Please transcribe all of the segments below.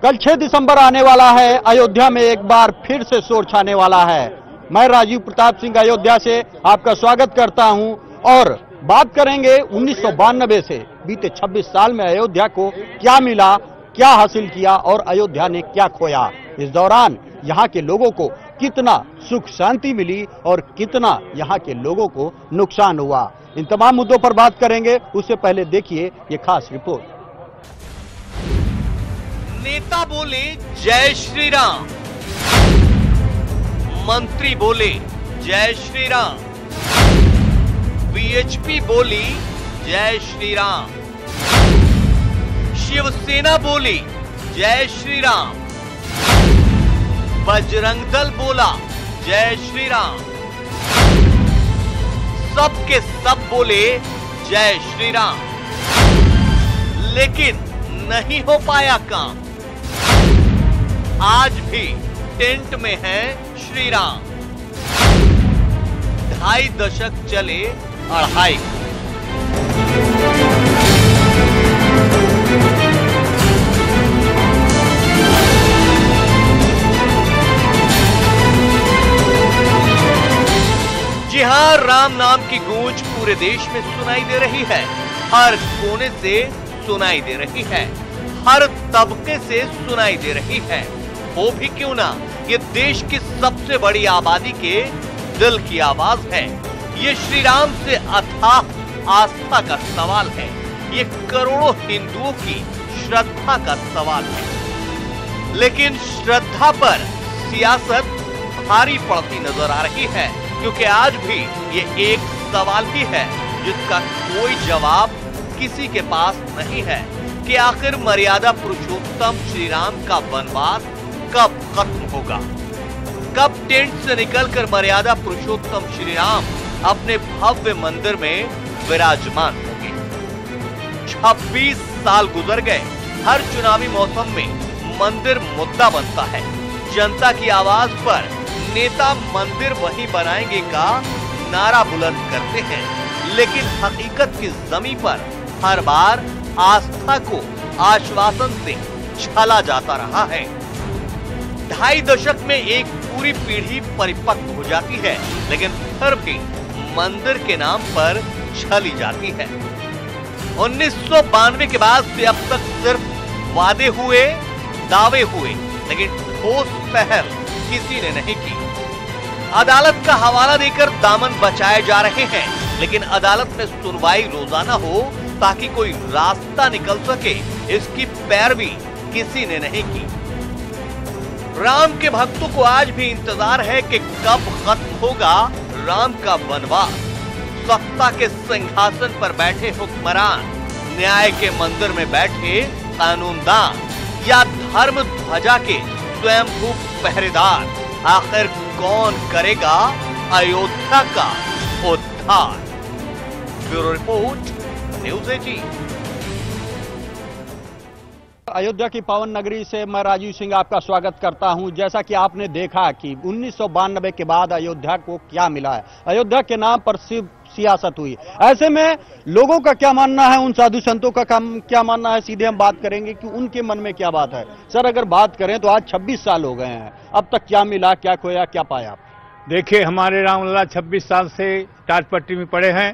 कल 6 दिसंबर आने वाला है। अयोध्या में एक बार फिर से शोर छाने वाला है। मैं राजीव प्रताप सिंह अयोध्या से आपका स्वागत करता हूं और बात करेंगे 1992 से बीते 26 साल में अयोध्या को क्या मिला, क्या हासिल किया और अयोध्या ने क्या खोया। इस दौरान यहां के लोगों को कितना सुख शांति मिली और कितना यहां के लोगों को नुकसान हुआ, इन तमाम मुद्दों पर बात करेंगे। उससे पहले देखिए ये खास रिपोर्ट। नेता बोले जय श्री राम, मंत्री बोले जय श्री राम, बीएचपी बोली जय श्री राम, शिवसेना बोली जय श्री राम, बजरंग दल बोला जय श्री राम, सबके सब बोले जय श्री राम, लेकिन नहीं हो पाया काम। आज भी टेंट में है श्री राम। 2.5 दशक चले अढ़ाई। जी हां, राम नाम की गूंज पूरे देश में सुनाई दे रही है। हर कोने से सुनाई दे रही है, हर तबके से सुनाई दे रही है। हो भी क्यों ना, ये देश की सबसे बड़ी आबादी के दिल की आवाज है। ये श्री राम से अथाह आस्था का सवाल है। ये करोड़ों हिंदुओं की श्रद्धा का सवाल है। लेकिन श्रद्धा पर सियासत भारी पड़ती नजर आ रही है, क्योंकि आज भी ये एक सवाल ही है जिसका कोई जवाब किसी के पास नहीं है कि आखिर मर्यादा पुरुषोत्तम श्री राम का वनवास कब खत्म होगा, कब टेंट से निकलकर मर्यादा पुरुषोत्तम श्री राम अपने भव्य मंदिर में विराजमान होंगे। 26 साल गुजर गए। हर चुनावी मौसम में मंदिर मुद्दा बनता है। जनता की आवाज पर नेता मंदिर वही बनाएंगे का नारा बुलंद करते हैं, लेकिन हकीकत की जमीन पर हर बार आस्था को आश्वासन से छला जाता रहा है। 2.5 दशक में एक पूरी पीढ़ी परिपक्व हो जाती है, लेकिन फिर भी मंदिर के नाम पर छली जाती है। 1992 के बाद से अब तक सिर्फ वादे हुए, दावे हुए, लेकिन ठोस पहल किसी ने नहीं की। अदालत का हवाला देकर दामन बचाए जा रहे हैं, लेकिन अदालत में सुनवाई रोजाना हो ताकि कोई रास्ता निकल सके, इसकी पैरवी किसी ने नहीं की। राम के भक्तों को आज भी इंतजार है कि कब खत्म होगा राम का वनवास। सत्ता के सिंहासन पर बैठे हुक्मरान, न्याय के मंदिर में बैठे कानूनदान या धर्म ध्वजा के स्वयंभू पहरेदार, आखिर कौन करेगा अयोध्या का उद्धार। Bureau report, news 18। अयोध्या की पावन नगरी से मैं राजीव सिंह आपका स्वागत करता हूं। जैसा कि आपने देखा कि 1992 के बाद अयोध्या को क्या मिला है, अयोध्या के नाम पर सिर्फ सियासत हुई। ऐसे में लोगों का क्या मानना है, उन साधु संतों का क्या मानना है, सीधे हम बात करेंगे कि उनके मन में क्या बात है। सर, अगर बात करें तो आज 26 साल हो गए हैं, अब तक क्या मिला, क्या खोया, क्या पाया? देखिए, हमारे रामलला 26 साल से टाट पट्टी में पड़े हैं।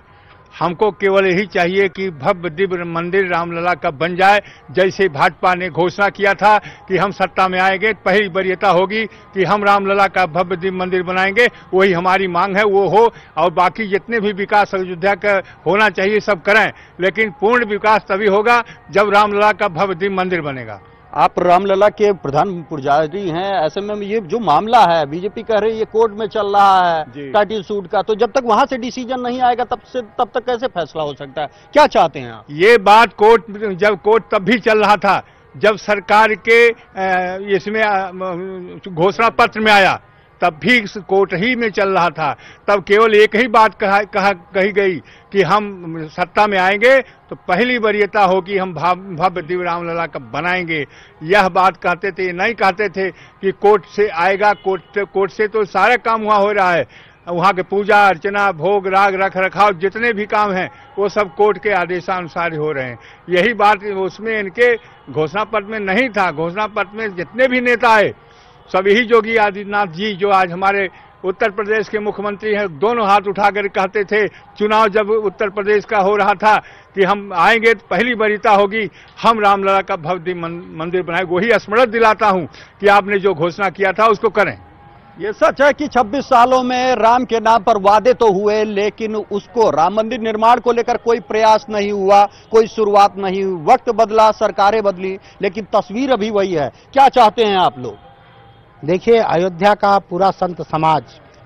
हमको केवल यही चाहिए कि भव्य दिव्य मंदिर रामलला का बन जाए। जैसे भाजपा ने घोषणा किया था कि हम सत्ता में आएंगे, पहली वरीयता होगी कि हम रामलला का भव्य दिव्य मंदिर बनाएंगे। वही हमारी मांग है, वो हो। और बाकी जितने भी विकास अयोध्या का होना चाहिए सब करें, लेकिन पूर्ण विकास तभी होगा जब रामलला का भव्य दिव्य मंदिर बनेगा। आप रामलला के प्रधान पुजारी हैं, ऐसे में ये जो मामला है, बीजेपी कह रही है ये कोर्ट में चल रहा है टाइटल सूट का, तो जब तक वहां से डिसीजन नहीं आएगा तब तक कैसे फैसला हो सकता है? क्या चाहते हैं आप? ये बात जब कोर्ट तब भी चल रहा था जब सरकार के इसमें घोषणा पत्र में आया, तब भी कोर्ट ही में चल रहा था। तब केवल एक ही बात कही गई कि हम सत्ता में आएंगे तो पहली वरीयता होगी हम भव्य दिव्य रामलला का बनाएंगे। यह बात कहते थे, नहीं कहते थे कि कोर्ट से आएगा। कोर्ट से तो सारा काम हुआ हो रहा है। वहाँ के पूजा अर्चना, भोग राग, रख रखाव जितने भी काम हैं वो सब कोर्ट के आदेशानुसार हो रहे हैं। यही बात उसमें इनके घोषणा पत्र में नहीं था। घोषणा पत्र में जितने भी नेता आए सब यही योगी आदित्यनाथ जी जो आज हमारे उत्तर प्रदेश के मुख्यमंत्री हैं, दोनों हाथ उठाकर कहते थे चुनाव जब उत्तर प्रदेश का हो रहा था कि हम आएंगे तो पहली वरीयता होगी हम रामलला का भव्य मंदिर बनाएंगे। वही स्मरण दिलाता हूं कि आपने जो घोषणा किया था उसको करें। ये सच है कि 26 सालों में राम के नाम पर वादे तो हुए, लेकिन उसको राम मंदिर निर्माण को लेकर कोई प्रयास नहीं हुआ, कोई शुरुआत नहीं हुई। वक्त बदला, सरकारें बदली, लेकिन तस्वीर अभी वही है। क्या चाहते हैं आप लोग? देखिए, अयोध्या का पूरा संत समाज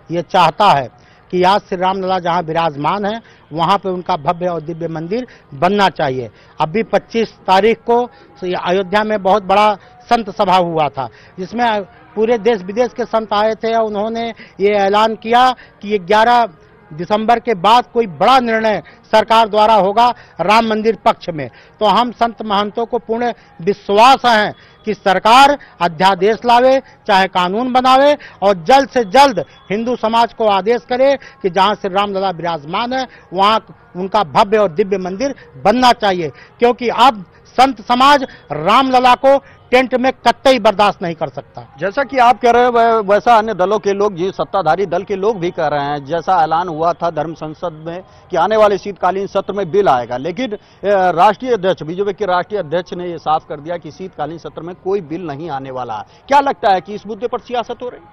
ये चाहता है कि आज श्री रामलला जहां विराजमान है वहां पे उनका भव्य और दिव्य मंदिर बनना चाहिए। अभी 25 तारीख को अयोध्या में बहुत बड़ा संत सभा हुआ था जिसमें पूरे देश विदेश के संत आए थे और उन्होंने ये ऐलान किया कि ये 11 दिसंबर के बाद कोई बड़ा निर्णय सरकार द्वारा होगा राम मंदिर पक्ष में। तो हम संत महंतों को पूर्ण विश्वास है कि सरकार अध्यादेश लावे, चाहे कानून बनावे और जल्द से जल्द हिंदू समाज को आदेश करे कि जहां श्री रामलला विराजमान है वहां उनका भव्य और दिव्य मंदिर बनना चाहिए। क्योंकि अब संत समाज रामलला को टेंट में कतई बर्दाश्त नहीं कर सकता। जैसा कि आप कह रहे हैं वैसा अन्य दलों के लोग, जी सत्ताधारी दल के लोग भी कह रहे हैं। जैसा ऐलान हुआ था धर्म संसद में कि आने वाले शीतकालीन सत्र में बिल आएगा, लेकिन राष्ट्रीय अध्यक्ष, बीजेपी के राष्ट्रीय अध्यक्ष ने यह साफ कर दिया कि शीतकालीन सत्र में कोई बिल नहीं आने वाला है। क्या लगता है कि इस मुद्दे पर सियासत हो रही है?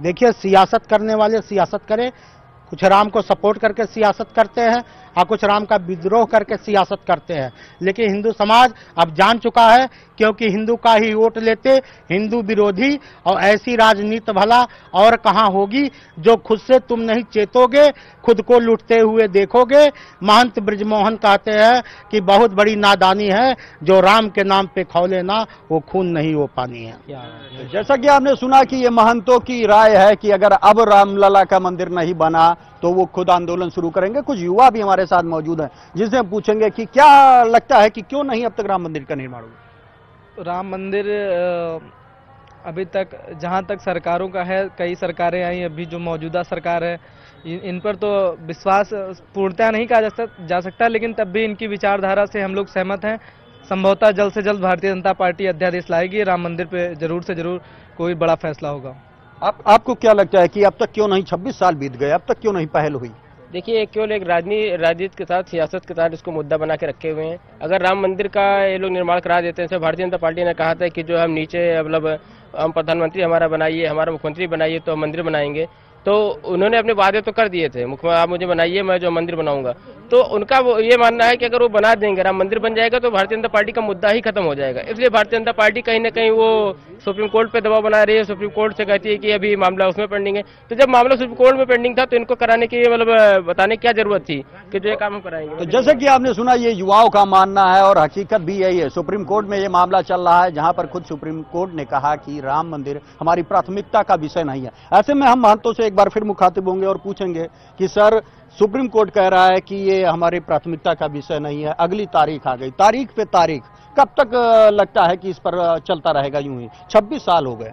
देखिए, सियासत करने वाले सियासत करें, कुछ राम को सपोर्ट करके सियासत करते हैं और कुछ राम का विद्रोह करके सियासत करते हैं। लेकिन हिंदू समाज अब जान चुका है, क्योंकि हिंदू का ही वोट लेते हिंदू विरोधी, और ऐसी राजनीति भला और कहां होगी जो खुद से तुम नहीं चेतोगे, खुद को लूटते हुए देखोगे। महंत ब्रिजमोहन कहते हैं कि बहुत बड़ी नादानी है जो राम के नाम पे खौले ना वो खून नहीं वो पानी है। जैसा कि आपने सुना कि ये महंतों की राय है कि अगर अब रामलला का मंदिर नहीं बना तो वो खुद आंदोलन शुरू करेंगे। कुछ युवा भी हमारे साथ मौजूद हैं जिनसे हम पूछेंगे कि क्या लगता है कि क्यों नहीं अब तक राम मंदिर का निर्माण हुआ। राम मंदिर अभी तक जहां तक सरकारों का है, कई सरकारें आई, अभी जो मौजूदा सरकार है इन पर तो विश्वास पूर्णतः नहीं कहा जा सकता, लेकिन तब भी इनकी विचारधारा से हम लोग सहमत हैं। संभवतः जल्द से जल्द भारतीय जनता पार्टी अध्यादेश लाएगी, राम मंदिर पे जरूर से जरूर कोई बड़ा फैसला होगा। आपको क्या लगता है कि अब तक क्यों नहीं, 26 साल बीत गए, अब तक क्यों नहीं पहल हुई? देखिए, केवल एक राजनीति के साथ, सियासत के साथ इसको मुद्दा बना के रखे हुए हैं। अगर राम मंदिर का ये लोग निर्माण करा देते हैं, जैसे भारतीय जनता पार्टी ने कहा था कि जो हम नीचे मतलब हम प्रधानमंत्री हमारा बनाइए, हमारा मुख्यमंत्री बनाइए तो हम मंदिर बनाएंगे, तो उन्होंने अपने वादे तो कर दिए थे, मुख्यमंत्री आप मुझे बनाइए मैं जो मंदिर बनाऊंगा। तो उनका वो ये मानना है कि अगर वो बना देंगे, राम मंदिर बन जाएगा तो भारतीय जनता पार्टी का मुद्दा ही खत्म हो जाएगा। इसलिए भारतीय जनता पार्टी कहीं ना कहीं वो सुप्रीम कोर्ट पे दबाव बना रही है, सुप्रीम कोर्ट से कहती है कि अभी मामला उसमें पेंडिंग है। तो जब मामला सुप्रीम कोर्ट में पेंडिंग था तो इनको कराने की मतलब बताने की क्या जरूरत थी कि जो ये काम हम कराएंगे। तो जैसे कि आपने सुना, ये युवाओं का मानना है और हकीकत भी यही है। सुप्रीम कोर्ट में ये मामला चल रहा है जहां पर खुद सुप्रीम कोर्ट ने कहा कि राम मंदिर हमारी प्राथमिकता का विषय नहीं है। ऐसे में हम महंतों से एक बार फिर मुखातिब होंगे और पूछेंगे कि सर, सुप्रीम कोर्ट कह रहा है कि ये हमारी प्राथमिकता का विषय नहीं है, अगली तारीख आ गई, तारीख पे तारीख, कब तक लगता है कि इस पर चलता रहेगा यूं ही? 26 साल हो गए।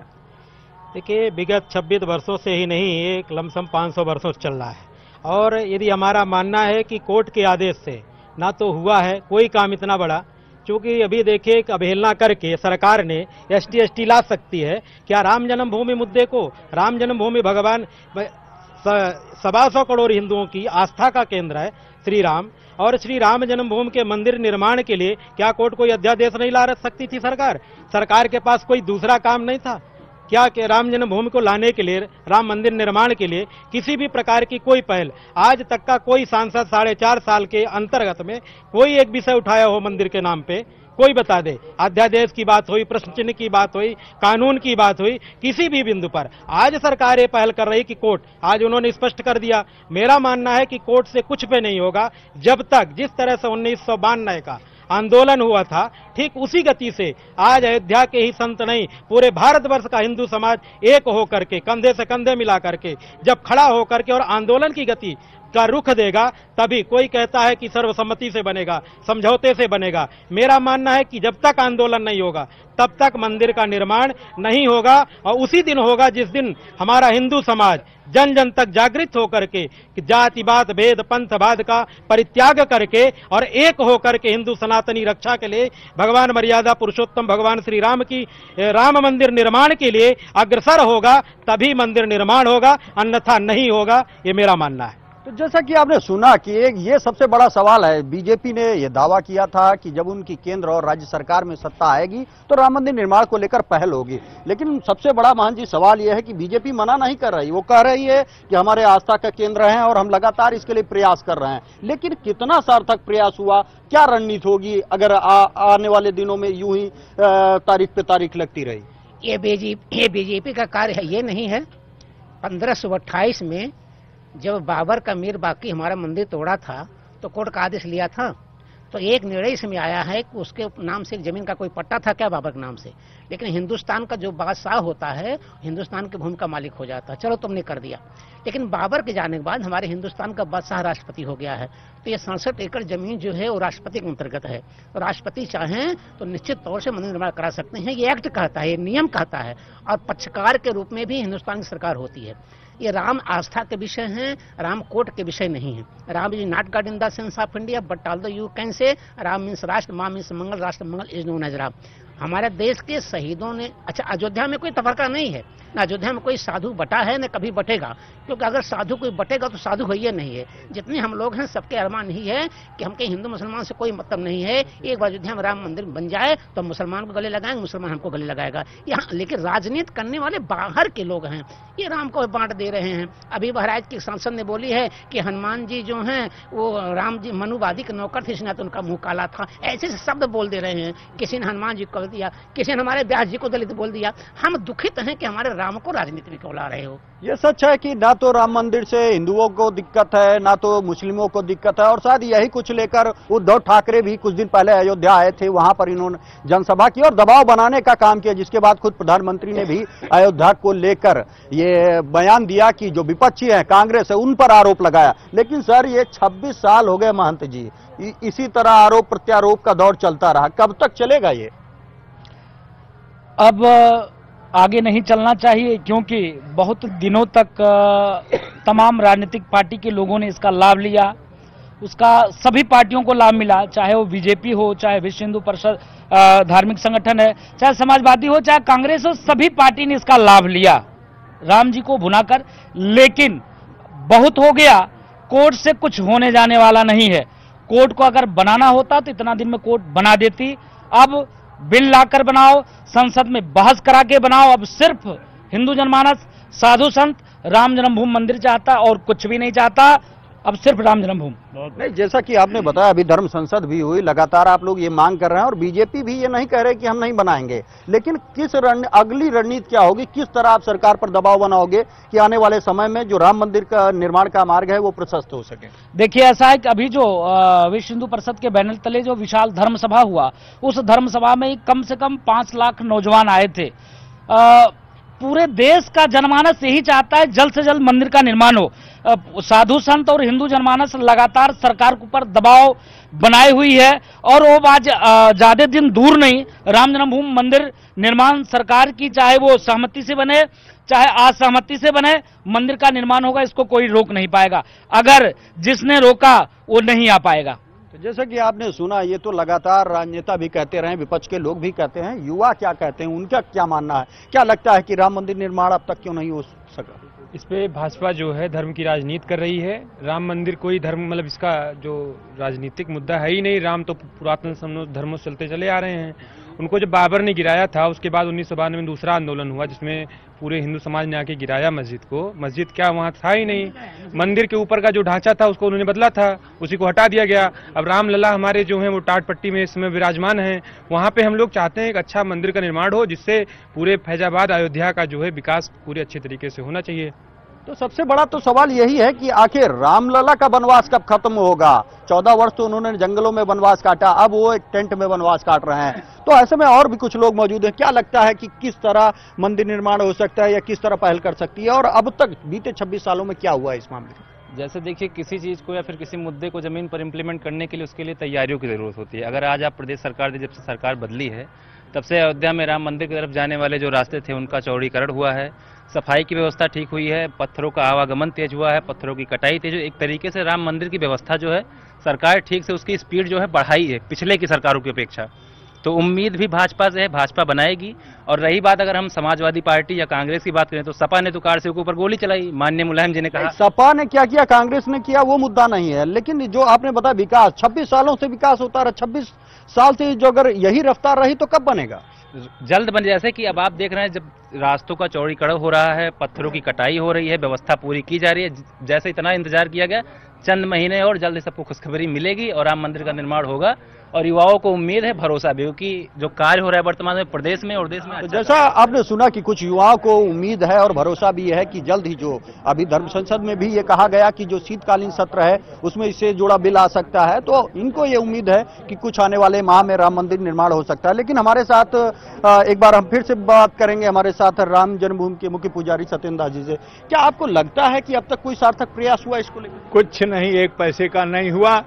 देखिए, विगत 26 वर्षों से ही नहीं, एक लमसम 500 वर्षों से चल रहा है। और यदि हमारा मानना है कि कोर्ट के आदेश से ना तो हुआ है कोई काम इतना बड़ा, क्योंकि अभी देखिए एक अवहेलना करके सरकार ने ST ला सकती है क्या राम जन्मभूमि मुद्दे को? राम जन्मभूमि भगवान 125 करोड़ हिंदुओं की आस्था का केंद्र है श्री राम, और श्री राम जन्मभूमि के मंदिर निर्माण के लिए क्या कोर्ट कोई अध्यादेश नहीं ला सकती थी? सरकार के पास कोई दूसरा काम नहीं था क्या कि राम जन्मभूमि को लाने के लिए, राम मंदिर निर्माण के लिए किसी भी प्रकार की कोई पहल आज तक का कोई सांसद 4.5 साल के अंतर्गत में कोई एक विषय उठाया हो मंदिर के नाम पे? कोई बता दे। अध्यादेश की बात हुई, प्रश्न चिन्ह की बात हुई, कानून की बात हुई, किसी भी बिंदु पर आज सरकार ये पहल कर रही कि कोर्ट, आज उन्होंने स्पष्ट कर दिया। मेरा मानना है कि कोर्ट से कुछ पे नहीं होगा जब तक जिस तरह से 1992 का आंदोलन हुआ था, ठीक उसी गति से आज अयोध्या के ही संत नहीं, पूरे भारतवर्ष का हिंदू समाज एक होकर के, कंधे से कंधे मिला करके जब खड़ा होकर के और आंदोलन की गति का रुख देगा, तभी कोई कहता है कि सर्वसम्मति से बनेगा, समझौते से बनेगा। मेरा मानना है कि जब तक आंदोलन नहीं होगा तब तक मंदिर का निर्माण नहीं होगा, और उसी दिन होगा जिस दिन हमारा हिंदू समाज जन जन तक जागृत होकर के कि जातिवाद भेद पंथवाद का परित्याग करके और एक होकर के हिंदू सनातनी रक्षा के लिए भगवान मर्यादा पुरुषोत्तम भगवान श्री राम की राम मंदिर निर्माण के लिए अग्रसर होगा, तभी मंदिर निर्माण होगा, अन्यथा नहीं होगा, ये मेरा मानना है। तो जैसा कि आपने सुना कि एक ये सबसे बड़ा सवाल है, बीजेपी ने यह दावा किया था कि जब उनकी केंद्र और राज्य सरकार में सत्ता आएगी तो राम मंदिर निर्माण को लेकर पहल होगी, लेकिन सबसे बड़ा महान जी सवाल यह है कि बीजेपी मना नहीं कर रही। वो कह रही है कि हमारे आस्था का केंद्र है और हम लगातार इसके लिए प्रयास कर रहे हैं, लेकिन कितना सार्थक प्रयास हुआ, क्या रणनीति होगी अगर आने वाले दिनों में यूं ही तारीख पे तारीख लगती रही? ये बीजेपी का कार्य है, ये नहीं है। 1528 में जब बाबर का मीर बाकी हमारा मंदिर तोड़ा था तो कोर्ट का आदेश लिया था, तो एक निर्णय इसमें आया है कि उसके नाम से जमीन का कोई पट्टा था क्या बाबर के नाम से, लेकिन हिंदुस्तान का जो बादशाह होता है हिंदुस्तान की भूमि का मालिक हो जाता है। चलो तुमने कर दिया, लेकिन बाबर के जाने के बाद हमारे हिंदुस्तान का बादशाह राष्ट्रपति हो गया है, तो ये 67 एकड़ जमीन जो है वो राष्ट्रपति के अंतर्गत है। तो राष्ट्रपति चाहें तो निश्चित तौर से मंदिर निर्माण करा सकते हैं, ये एक्ट कहता है, ये नियम कहता है, और पक्षकार के रूप में भी हिंदुस्तान की सरकार होती है। ये राम आस्था के विषय हैं, राम कोर्ट के विषय नहीं है। Ram is not God in the sense of India, but although you can say Ram means राष्ट्र, मां मीन्स मंगल, राष्ट्र मंगल इज नोन एज राम। हमारे देश के शहीदों ने, अच्छा अयोध्या में कोई तफरका नहीं है, ना अयोध्या में कोई साधु बटा है न कभी बटेगा, क्योंकि अगर साधु कोई बटेगा तो साधु है ही नहीं है। जितने हम लोग हैं सबके अरमान ही है कि हमके हिंदू मुसलमान से कोई मतलब नहीं है, एक बार अयोध्या में राम मंदिर बन जाए तो मुसलमान को गले लगाएंगे, मुसलमान हमको गले लगाएगा। यहाँ लेकिन राजनीति करने वाले बाहर के लोग हैं, ये राम को बांट दे रहे हैं। अभी बहराइच की सांसद ने बोली है कि हनुमान जी जो हैं वो राम जी मनुवादी के नौकर थे, इसलिए तो उनका मुंह काला था, ऐसे शब्द बोल दे रहे हैं। किसी ने हनुमान जी को दिया, किसी ने हमारे व्यास जी को दलित बोल दिया। हम दुखित हैं कि हमारे राम को राजनीति में क्यों ला रहे हो। ये सच है कि ना तो राम मंदिर से हिंदुओं को दिक्कत है, ना तो मुस्लिमों को दिक्कत है, और शायद यही कुछ लेकर उद्धव ठाकरे भी कुछ दिन पहले अयोध्या आए थे, वहां पर इन्होंने जनसभा की और दबाव बनाने का काम किया, जिसके बाद खुद प्रधानमंत्री ने भी अयोध्या को लेकर ये बयान दिया कि जो विपक्षी है कांग्रेस है उन पर आरोप लगाया। लेकिन सर ये 26 साल हो गए महंत जी, इसी तरह आरोप प्रत्यारोप का दौर चलता रहा, कब तक चलेगा ये? अब आगे नहीं चलना चाहिए, क्योंकि बहुत दिनों तक तमाम राजनीतिक पार्टी के लोगों ने इसका लाभ लिया, उसका सभी पार्टियों को लाभ मिला, चाहे वो बीजेपी हो, चाहे विश्व हिंदू परिषद धार्मिक संगठन है, चाहे समाजवादी हो, चाहे कांग्रेस हो, सभी पार्टी ने इसका लाभ लिया राम जी को भुनाकर। लेकिन बहुत हो गया, कोर्ट से कुछ होने जाने वाला नहीं है। कोर्ट को अगर बनाना होता तो इतना दिन में कोर्ट बना देती। अब बिल लाकर बनाओ, संसद में बहस करा के बनाओ। अब सिर्फ हिंदू जनमानस, साधु संत राम जन्मभूमि मंदिर चाहता और कुछ भी नहीं चाहता, अब सिर्फ राम जन्मभूमि। नहीं, जैसा कि आपने बताया अभी धर्म संसद भी हुई, लगातार आप लोग ये मांग कर रहे हैं और बीजेपी भी ये नहीं कह रहे कि हम नहीं बनाएंगे, लेकिन किस अगली रणनीति क्या होगी, किस तरह आप सरकार पर दबाव बनाओगे कि आने वाले समय में जो राम मंदिर का निर्माण का मार्ग है वो प्रशस्त हो सके? देखिए ऐसा है कि अभी जो विश्व हिंदू परिषद के बैनर तले जो विशाल धर्म सभा हुआ, उस धर्म सभा में कम से कम 5 लाख नौजवान आए थे। पूरे देश का जनमानस यही चाहता है जल्द से जल्द मंदिर का निर्माण हो। साधु संत और हिंदू जनमानस लगातार सरकार के ऊपर दबाव बनाई हुई है, और वो आज ज्यादा दिन दूर नहीं, राम जन्मभूमि मंदिर निर्माण सरकार की चाहे वो सहमति से बने चाहे असहमति से बने, मंदिर का निर्माण होगा, इसको कोई रोक नहीं पाएगा। अगर जिसने रोका वो नहीं आ पाएगा। तो जैसा कि आपने सुना, ये तो लगातार राजनेता भी कहते रहे, विपक्ष के लोग भी कहते हैं, युवा क्या कहते हैं, उनका क्या मानना है? क्या लगता है कि राम मंदिर निर्माण अब तक क्यों नहीं हो सका? इस पे भाजपा जो है धर्म की राजनीति कर रही है। राम मंदिर कोई धर्म, मतलब इसका जो राजनीतिक मुद्दा है ही नहीं। राम तो पुरातन धर्मों से चलते चले आ रहे हैं। उनको जब बाबर ने गिराया था, उसके बाद 1992 में दूसरा आंदोलन हुआ जिसमें पूरे हिंदू समाज ने आके गिराया मस्जिद को। मस्जिद क्या वहाँ था ही नहीं, मंदिर के ऊपर का जो ढांचा था उसको उन्होंने बदला था, उसी को हटा दिया गया। अब रामलला हमारे जो हैं वो टाट पट्टी में इस समय विराजमान हैं। वहाँ पे हम लोग चाहते हैं एक अच्छा मंदिर का निर्माण हो, जिससे पूरे फैजाबाद अयोध्या का जो है विकास पूरे अच्छे तरीके से होना चाहिए। तो सबसे बड़ा तो सवाल यही है कि आखिर रामलला का वनवास कब खत्म होगा? 14 वर्ष तो उन्होंने जंगलों में वनवास काटा, अब वो एक टेंट में वनवास काट रहे हैं। तो ऐसे में और भी कुछ लोग मौजूद हैं, क्या लगता है कि किस तरह मंदिर निर्माण हो सकता है या किस तरह पहल कर सकती है, और अब तक बीते 26 सालों में क्या हुआ इस मामले में? जैसे देखिए, किसी चीज़ को या फिर किसी मुद्दे को जमीन पर इम्प्लीमेंट करने के लिए उसके लिए तैयारियों की ज़रूरत होती है। अगर आज आप प्रदेश सरकार जब से सरकार बदली है तब से अयोध्या में राम मंदिर की तरफ जाने वाले जो रास्ते थे उनका चौड़ीकरण हुआ है, सफाई की व्यवस्था ठीक हुई है, पत्थरों का आवागमन तेज हुआ है, पत्थरों की कटाई तेज हुई। एक तरीके से राम मंदिर की व्यवस्था जो है सरकार ठीक से उसकी स्पीड जो है बढ़ाई है पिछले की सरकारों की अपेक्षा। तो उम्मीद भी भाजपा से है, भाजपा बनाएगी। और रही बात अगर हम समाजवादी पार्टी या कांग्रेस की बात करें तो सपा ने तो कार के ऊपर गोली चलाई, माननीय मुलायम जी ने कहा। सपा ने क्या किया, कांग्रेस ने किया, वो मुद्दा नहीं है, लेकिन जो आपने बताया विकास 26 सालों से विकास होता रहा, 26 साल से जो अगर यही रफ्तार रही तो कब बनेगा? जल्द बन, जैसे कि अब आप देख रहे हैं जब रास्तों का चौड़ीकरण हो रहा है, पत्थरों की कटाई हो रही है, व्यवस्था पूरी की जा रही है। जैसे इतना इंतजार किया गया, चंद महीने और जल्द सबको खुशखबरी मिलेगी और राम मंदिर का निर्माण होगा। और युवाओं को उम्मीद है, भरोसा भी, क्योंकि जो कार्य हो रहा है वर्तमान में प्रदेश में और देश में। तो जैसा आपने सुना कि कुछ युवाओं को उम्मीद है और भरोसा भी है कि जल्द ही जो अभी धर्म संसद में भी ये कहा गया कि जो शीतकालीन सत्र है उसमें इससे जुड़ा बिल आ सकता है, तो इनको ये उम्मीद है कि कुछ आने वाले माह में राम मंदिर निर्माण हो सकता है। लेकिन हमारे साथ एक बार हम फिर से बात करेंगे हमारे साथ राम जन्मभूमि के मुख्य पुजारी सत्येंद्र दास जी से। क्या आपको लगता है कि अब तक कोई सार्थक प्रयास हुआ इसको लेकर? कुछ नहीं, एक पैसे का नहीं हुआ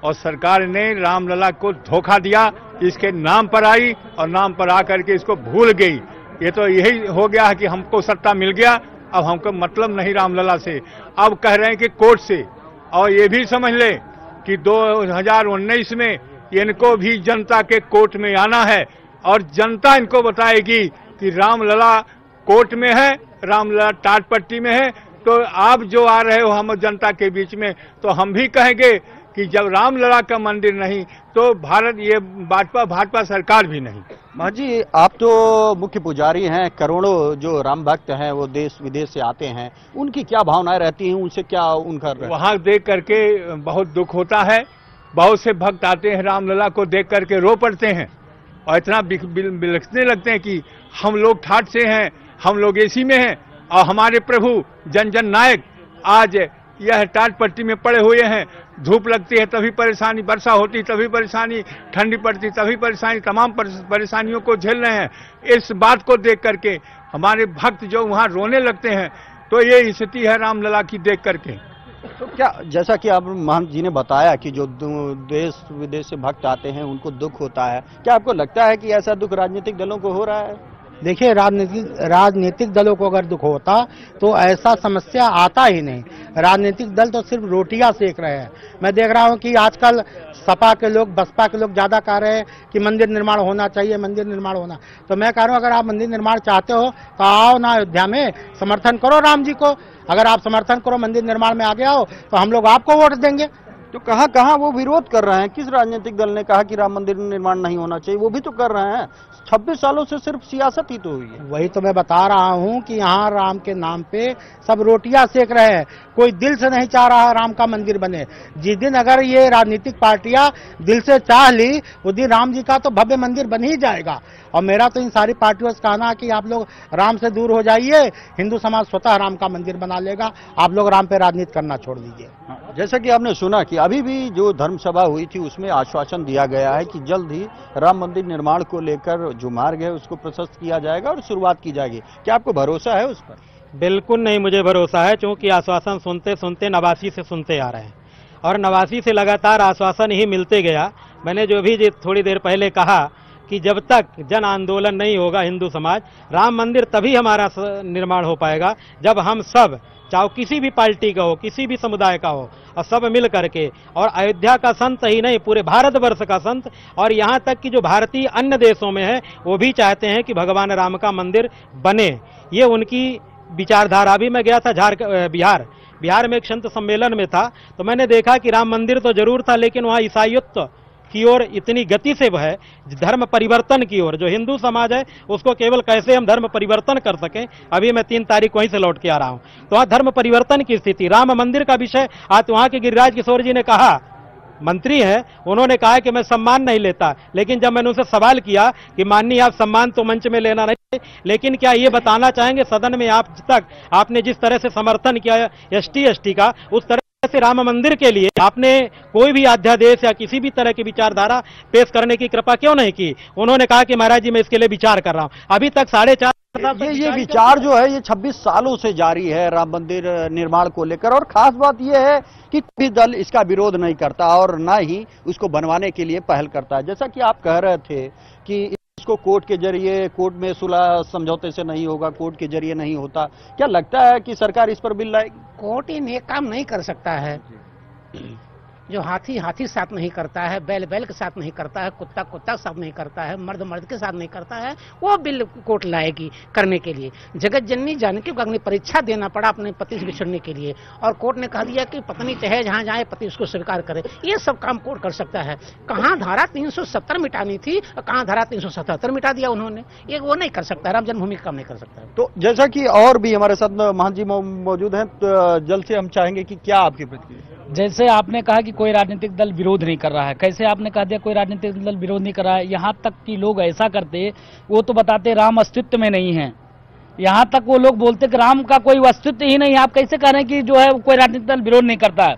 और सरकार ने रामलला को धोखा दिया, इसके नाम पर आई और नाम पर आकर के इसको भूल गई। ये तो यही हो गया है कि हमको सत्ता मिल गया, अब हमको मतलब नहीं रामलला से, अब कह रहे हैं कि कोर्ट से। और ये भी समझ ले कि 2019 में इनको भी जनता के कोर्ट में आना है और जनता इनको बताएगी कि रामलला कोर्ट में है, रामलला टाट पट्टी में है। तो आप जो आ रहे हो हम जनता के बीच में, तो हम भी कहेंगे कि जब रामलला का मंदिर नहीं तो भारत ये भाजपा सरकार भी नहीं। महाजी, आप तो मुख्य पुजारी हैं, करोड़ों जो राम भक्त हैं वो देश विदेश से आते हैं, उनकी क्या भावनाएं रहती हैं, उनसे क्या उनका? वहां देख करके बहुत दुख होता है। बहुत से भक्त आते हैं रामलला को देख करके रो पड़ते हैं और इतना बिलखने लगते हैं कि हम लोग ठाट से हैं, हम लोग एसी में हैं और हमारे प्रभु जन जन नायक आज यह टाट पट्टी में पड़े हुए हैं। धूप लगती है तभी परेशानी, वर्षा होती तभी परेशानी, ठंडी पड़ती तभी परेशानी, तमाम परेशानियों को झेल रहे हैं। इस बात को देख करके हमारे भक्त जो वहां रोने लगते हैं, तो ये स्थिति है रामलला की देख करके। तो क्या, जैसा कि आप महंत जी ने बताया कि जो देश विदेश से भक्त आते हैं उनको दुख होता है, क्या आपको लगता है कि ऐसा दुख राजनीतिक दलों को हो रहा है? देखिए, राजनीतिक दलों को अगर दुख होता तो ऐसा समस्या आता ही नहीं। राजनीतिक दल तो सिर्फ रोटियां सेक रहे हैं। मैं देख रहा हूं कि आजकल सपा के लोग, बसपा के लोग ज्यादा कह रहे हैं कि मंदिर निर्माण होना चाहिए, मंदिर निर्माण होना। तो मैं कह रहा हूं अगर आप मंदिर निर्माण चाहते हो तो आओ ना अयोध्या में, समर्थन करो राम जी को। अगर आप समर्थन करो, मंदिर निर्माण में आगे आओ तो हम लोग आपको वोट देंगे। तो कहां वो विरोध कर रहे हैं? किस राजनीतिक दल ने कहा कि राम मंदिर निर्माण नहीं होना चाहिए? वो भी तो कर रहे हैं। 26 सालों से सिर्फ सियासत ही तो हुई है। वही तो मैं बता रहा हूं कि यहाँ राम के नाम पे सब रोटियां सेक रहे हैं। कोई दिल से नहीं चाह रहा राम का मंदिर बने। जिस दिन अगर ये राजनीतिक पार्टियां दिल से चाह ली, उस दिन राम जी का तो भव्य मंदिर बन ही जाएगा। और मेरा तो इन सारी पार्टियों से कहना है कि आप लोग राम से दूर हो जाइए, हिंदू समाज स्वतः राम का मंदिर बना लेगा। आप लोग राम पे राजनीति करना छोड़ दीजिए। जैसा कि आपने सुना कि अभी भी जो धर्म सभा हुई थी उसमें आश्वासन दिया गया है कि जल्द ही राम मंदिर निर्माण को लेकर जो मार्ग है उसको प्रशस्त किया जाएगा और शुरुआत की जाएगी। क्या आपको भरोसा है उस पर? बिल्कुल नहीं, मुझे भरोसा है, क्योंकि आश्वासन सुनते सुनते नवासी से सुनते आ रहे हैं और नवासी से लगातार आश्वासन ही मिलते गया। मैंने जो भी थोड़ी देर पहले कहा कि जब तक जन आंदोलन नहीं होगा हिंदू समाज, राम मंदिर तभी हमारा निर्माण हो पाएगा जब हम सब, चाहे किसी भी पार्टी का हो, किसी भी समुदाय का हो, और सब मिल करके, और अयोध्या का संत ही नहीं पूरे भारतवर्ष का संत, और यहाँ तक कि जो भारतीय अन्य देशों में है वो भी चाहते हैं कि भगवान राम का मंदिर बने। ये उनकी विचारधारा। भी मैं गया था बिहार में एक संत सम्मेलन में था, तो मैंने देखा कि राम मंदिर तो जरूर था, लेकिन वहाँ ईसाईयत्व की ओर इतनी गति से है, धर्म परिवर्तन की ओर। जो हिंदू समाज है उसको केवल कैसे हम धर्म परिवर्तन कर सकें। अभी मैं 3 तारीख वहीं से लौट के आ रहा हूं, तो वहां धर्म परिवर्तन की स्थिति, राम मंदिर का विषय। आज वहां के गिरिराज किशोर जी ने कहा, मंत्री है, उन्होंने कहा कि मैं सम्मान नहीं लेता, लेकिन जब मैंने उनसे सवाल किया कि माननीय आप सम्मान तो मंच में लेना नहीं, लेकिन क्या ये बताना चाहेंगे सदन में आप तक आपने जिस तरह से समर्थन किया ST का, उस तरह से राम मंदिर के लिए आपने कोई भी अध्यादेश या किसी भी तरह की विचारधारा पेश करने की कृपा क्यों नहीं की? उन्होंने कहा कि महाराज जी मैं इसके लिए विचार कर रहा हूं। अभी तक 4.5 ये विचार जो है ये 26 सालों से जारी है राम मंदिर निर्माण को लेकर, और खास बात यह है कि कोई दल इसका विरोध नहीं करता और ना ही उसको बनवाने के लिए पहल करता है। जैसा कि आप कह रहे थे कि इसको कोर्ट के जरिए, कोर्ट में सुलह समझौते से नहीं होगा, कोर्ट के जरिए नहीं होता, क्या लगता है कि सरकार इस पर बिल लाएगी? कोर्ट इन ये काम नहीं कर सकता है। जो हाथी हाथी के साथ नहीं करता है, बैल बैल के साथ नहीं करता है, कुत्ता कुत्ता के साथ नहीं करता है, मर्द मर्द के साथ नहीं करता है, वो बिल कोर्ट लाएगी करने के लिए। जगत जननी जानकी को अग्नि परीक्षा देना पड़ा अपने पति से बिछड़ने के लिए, और कोर्ट ने कह दिया कि पत्नी चाहे जहां जाए पति उसको स्वीकार करे। ये सब काम कोर्ट कर सकता है। कहाँ धारा 370 मिटानी थी और कहाँ धारा 377 मिटा दिया उन्होंने, ये वो नहीं कर सकता। राम जन्मभूमि का काम नहीं कर सकता। तो जैसा कि और भी हमारे साथ महंत जी मौजूद हैं, तो जल्द से हम चाहेंगे कि क्या आपकी प्रतिक्रिया? जैसे आपने कहा कि कोई राजनीतिक दल विरोध नहीं कर रहा है, कैसे आपने कह दिया कोई राजनीतिक दल विरोध नहीं कर रहा है? यहाँ तक कि लोग ऐसा करते, वो तो बताते राम अस्तित्व में नहीं है, यहाँ तक वो लोग बोलते कि राम का कोई अस्तित्व ही नहीं है। आप कैसे कह रहे हैं कि जो है कोई राजनीतिक दल विरोध नहीं करता है?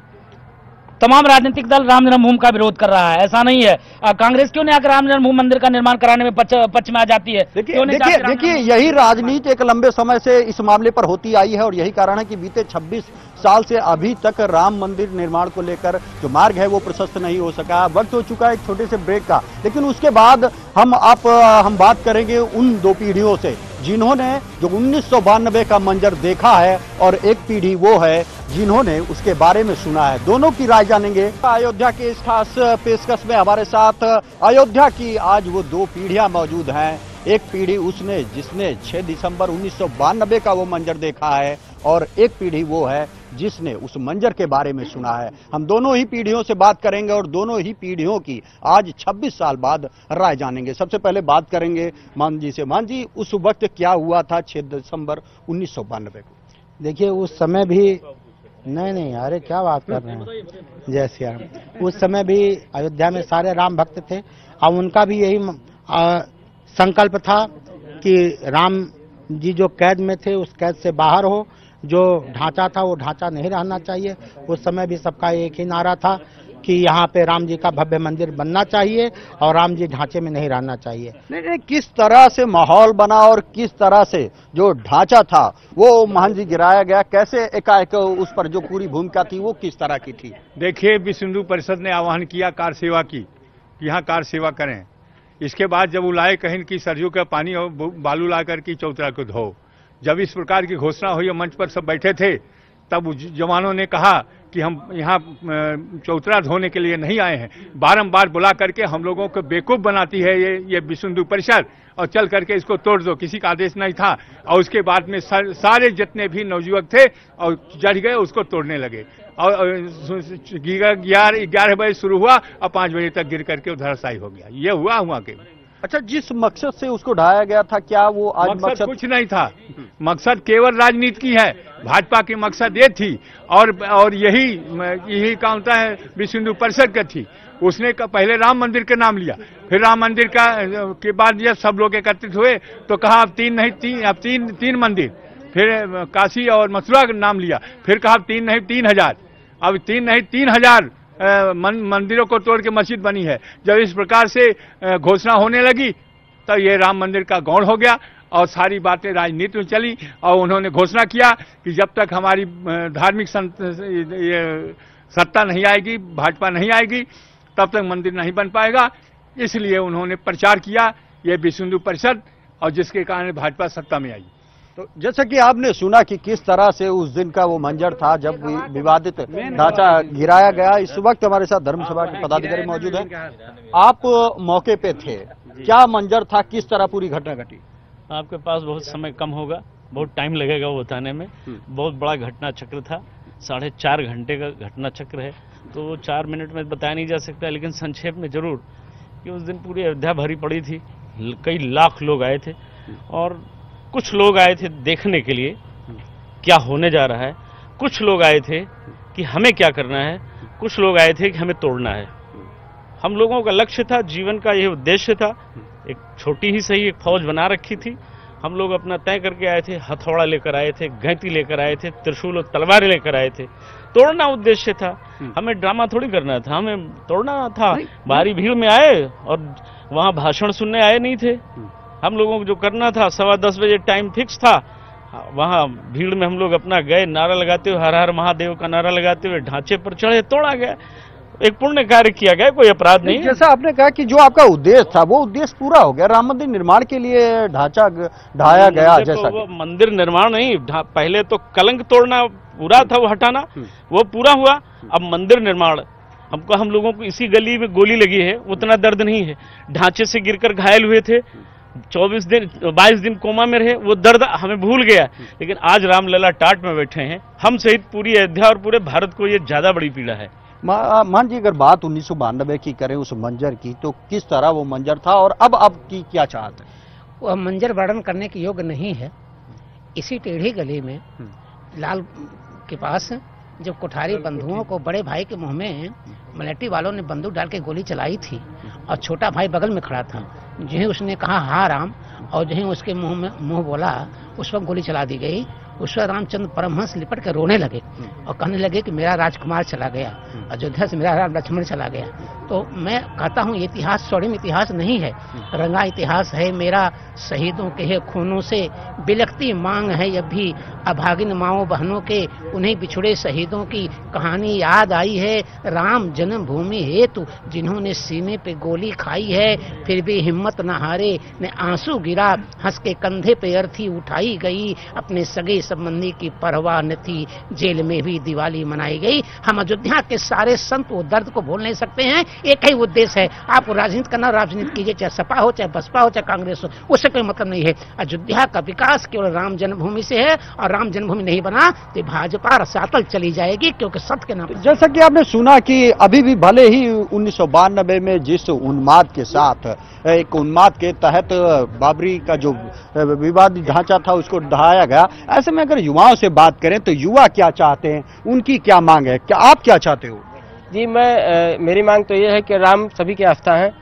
तमाम राजनीतिक दल राम जन्मभूमि का विरोध कर रहा है, ऐसा नहीं है। कांग्रेस क्यों नहीं आकर राम जन्मभूमि मंदिर का निर्माण कराने में पक्ष में आ जाती है? देखिए यही राजनीति एक लंबे समय से इस मामले पर होती आई है, और यही कारण है कि बीते 26 साल से अभी तक राम मंदिर निर्माण को लेकर जो मार्ग है वो प्रशस्त नहीं हो सका। वक्त हो चुका है एक छोटे से ब्रेक का, लेकिन उसके बाद हम बात करेंगे उन दो पीढ़ियों से जिन्होंने जो 1992 का मंजर देखा है, और एक पीढ़ी वो है जिन्होंने उसके बारे में सुना है। दोनों की राय जानेंगे। अयोध्या के इस खास पेशकश में हमारे साथ अयोध्या की आज वो दो पीढ़ियां मौजूद हैं। एक पीढ़ी उसने जिसने 6 दिसंबर 1992 का वो मंजर देखा है, और एक पीढ़ी वो है जिसने उस मंजर के बारे में सुना है। हम दोनों ही पीढ़ियों से बात करेंगे और दोनों ही पीढ़ियों की आज 26 साल बाद राय जानेंगे। सबसे पहले बात करेंगे मान जी से। मान जी, उस वक्त क्या हुआ था 6 दिसंबर 1992 को? देखिए उस समय भी नहीं, अरे क्या बात कर रहे हैं, जय श्री राम। उस समय भी अयोध्या में सारे राम भक्त थे, और उनका भी यही संकल्प था कि राम जी जो कैद में थे उस कैद से बाहर हो, जो ढांचा था वो ढांचा नहीं रहना चाहिए। उस समय भी सबका एक ही नारा था कि यहाँ पे राम जी का भव्य मंदिर बनना चाहिए और राम जी ढांचे में नहीं रहना चाहिए। नहीं, किस तरह से माहौल बना और किस तरह से जो ढांचा था वो महंत जी गिराया गया, कैसे एकाएक उस पर जो पूरी भूमिका थी वो किस तरह की थी? देखिए, विश्व हिंदू परिषद ने आह्वान किया कार सेवा की, यहाँ कार सेवा करें। इसके बाद जब वो लाए कहीं की सरयू का पानी और बालू ला करके चौतरा को धो, जब इस प्रकार की घोषणा हुई, मंच पर सब बैठे थे, तब जवानों ने कहा कि हम यहाँ चौतरा धोने के लिए नहीं आए हैं। बारंबार बुला करके हम लोगों को बेवकूफ बनाती है ये विश्व हिंदू परिषद, और चल करके इसको तोड़ दो। किसी का आदेश नहीं था, और उसके बाद में सारे जितने भी नवयुवक थे और चढ़ गए, उसको तोड़ने लगे। और 11 बजे शुरू हुआ और 5 बजे तक गिर करके धराशायी हो गया। ये हुआ के। अच्छा, जिस मकसद से उसको ढाया गया था, क्या वो आज मकसद कुछ नहीं था? मकसद केवल राजनीति की है। भाजपा की मकसद ये थी, और यही काम होता है विश्व हिंदू परिषद का थी। उसने पहले राम मंदिर का नाम लिया, फिर राम मंदिर के बाद जब सब लोग एकत्रित हुए तो कहा अब तीन मंदिर, फिर काशी और मथुरा का नाम लिया, फिर कहा 3 नहीं 3000, अब 3 नहीं 3000 मंदिरों को तोड़ के मस्जिद बनी है। जब इस प्रकार से घोषणा होने लगी तो ये राम मंदिर का गौण हो गया, और सारी बातें राजनीति में चली, और उन्होंने घोषणा किया कि जब तक हमारी धार्मिक सत्ता नहीं आएगी, भाजपा नहीं आएगी, तब तक मंदिर नहीं बन पाएगा। इसलिए उन्होंने प्रचार किया ये विश्व हिंदू परिषद, और जिसके कारण भाजपा सत्ता में आई। तो जैसा कि आपने सुना कि किस तरह से उस दिन का वो मंजर था जब विवादित ढांचा गिराया गया। इस वक्त हमारे साथ धर्मसभा के पदाधिकारी मौजूद हैं। आप मौके पे थे, क्या मंजर था, किस तरह पूरी घटना घटी? आपके पास बहुत समय कम होगा, बहुत टाइम लगेगा वो बताने में। बहुत बड़ा घटना चक्र था, 4.5 घंटे का घटना चक्र है, तो 4 मिनट में बताया नहीं जा सकता, लेकिन संक्षेप में जरूर कि उस दिन पूरी अयोध्या भरी पड़ी थी, कई लाख लोग आए थे, और कुछ लोग आए थे देखने के लिए क्या होने जा रहा है, कुछ लोग आए थे कि हमें क्या करना है, कुछ लोग आए थे कि हमें तोड़ना है। हम लोगों का लक्ष्य था, जीवन का यह उद्देश्य था। एक छोटी ही सही एक फौज बना रखी थी, हम लोग अपना तय करके आए थे। हथौड़ा लेकर आए थे, गैंती लेकर आए थे, त्रिशूल और तलवारें लेकर आए थे। तोड़ना उद्देश्य था, हमें ड्रामा थोड़ी करना था, हमें तोड़ना था। भारी भीड़ में आए और वहां भाषण सुनने आए नहीं थे। हम लोगों को जो करना था, 10:15 बजे टाइम फिक्स था, वहां भीड़ में हम लोग अपना गए, नारा लगाते हुए, हर हर महादेव का नारा लगाते हुए ढांचे पर चढ़े, तोड़ा गया। एक पुण्य कार्य किया गया, कोई अपराध नहीं है। जैसा आपने कहा कि जो आपका उद्देश्य था वो उद्देश्य पूरा हो गया, राम मंदिर निर्माण के लिए ढांचा ढाया गया। जैसा तो मंदिर निर्माण नहीं, पहले तो कलंक तोड़ना पूरा था, वो हटाना, वो पूरा हुआ। अब मंदिर निर्माण, हम लोगों को इसी गली में गोली लगी है, उतना दर्द नहीं है। ढांचे से गिरकर घायल हुए थे, 22 दिन कोमा में रहे, वो दर्द हमें भूल गया। लेकिन आज रामलला टाट में बैठे हैं, हम सहित पूरी अयोध्या और पूरे भारत को ये ज्यादा बड़ी पीड़ा है। मान जी, अगर बात 1992 की करें उस मंजर की, तो किस तरह वो मंजर था और अब की क्या चाहत है? वह मंजर वर्णन करने के योग्य नहीं है। इसी टेढ़ी गली में लाल के पास जब कोठारी बंधुओं को बड़े भाई के मुंह में मलेटी वालों ने बंदूक डाल के गोली चलाई थी और छोटा भाई बगल में खड़ा था, जिन्हें उसने कहा हाँ राम, और जिन्हें उसके मुंह बोला, उस वक्त गोली चला दी गई। उस वक्त रामचंद्र परमहंस लिपट कर रोने लगे और कहने लगे कि मेरा राजकुमार चला गया, अयोध्या से मेरा राम लक्ष्मण चला गया। तो मैं कहता हूँ इतिहास स्वर्णिम इतिहास नहीं है, रंगा इतिहास है मेरा। शहीदों के है खूनों से बिलखती मांग है अब भी, अभागिन माओ बहनों के उन्हें बिछुड़े शहीदों की कहानी याद आई है। राम जन्मभूमि हेतु जिन्होंने सीने पे गोली खाई है, फिर भी हिम्मत न हारे, ने आंसू गिरा, हंस के कंधे पे अर्थी उठाई गई, अपने सगे संबंधी की परवाह न थी, जेल में भी दिवाली मनाई गई। हम अयोध्या के सारे संत वो दर्द को भूल नहीं सकते हैं। एक ही उद्देश्य है, आपको राजनीति करना, राजनीति कीजिए, चाहे सपा हो, चाहे बसपा हो, चाहे कांग्रेस हो, उससे कोई मतलब नहीं है। अयोध्या का विकास केवल राम जन्मभूमि से है, और राम जन्मभूमि नहीं बना तो भाजपा रसातल चली जाएगी, क्योंकि सत्य के नाम। जैसा कि आपने सुना कि अभी भी भले ही 1992 में जिस उन्माद के साथ, एक उन्माद के तहत बाबरी का जो विवादित ढांचा था उसको ढाया गया, ऐसे में अगर युवाओं से बात करें तो युवा क्या चाहते हैं, उनकी क्या मांग है, क्या आप क्या चाहते हो? जी, मेरी मांग तो ये है कि राम सभी की आस्था है,